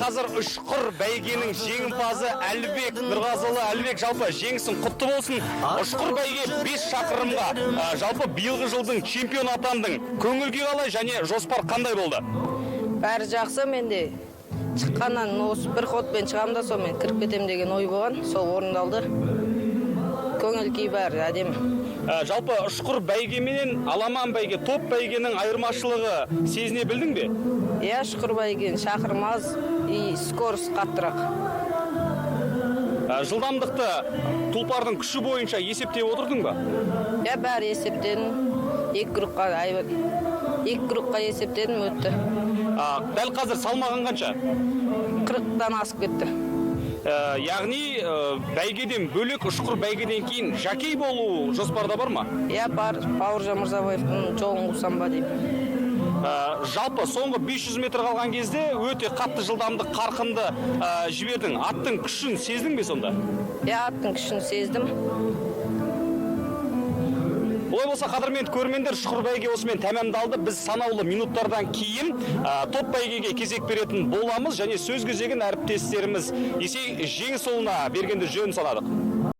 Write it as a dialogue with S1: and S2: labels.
S1: қазір ұшқыр бәйгенің жеңімпазы Әлібек Нұрғазыұлы. Әлібек, жалпы жеңісің құтты болсын. Ұшқыр бәйге 5 шақырымға жалпы биылғы жылдың чемпион атандың. Көңіл күй қалай және жоспар қандай болды?
S2: Бәрі жақсы, менде шыққаннан осы бір ходпен шығамын да сонымен кіріп кетем деген ой болған, сол орындалды. Көңіл күй бәрі әдемі.
S1: Жалпы ұшқыр бәйге менен аламан бәйге, топ бәйгенің айырмашылығы сезіне білдің бе?
S2: Иә, ұшқыр бәйгенің шақырым аз и скорость қаттырақ.
S1: Жылдамдықты тұлпардың күші бойынша есептеп отырдың ба?
S2: Иә, бәрі есептедім. Екі группқа есептедім, өтті.
S1: Дәл қазір салмағың қанша?
S2: 40-тан асып кетті.
S1: Яғни бәйгеден бөлек ұшқыр бәйгеден кейін жакей болу жоспарда бар ма?
S2: Иә, бар. Бауыржан Мырзабаевтың жолын қусам ба деймін.
S1: Жалпы соңғы 500 метр қалған кезде өте қатты жылдамдық қарқынды жібердің. Аттың күшін сездің бе сонда?
S2: Иә, аттың күшін сездім.
S1: Олай болса, қадірменді көрермендер, ұшқыр бәйге осымен тәмамдалды. Біз санаулы минуттардан кейін топ бәйгеге кезек беретін боламыз және сөз кезегін әріптестеріміз Есей Жеңісұлына бергенді жөн санадық.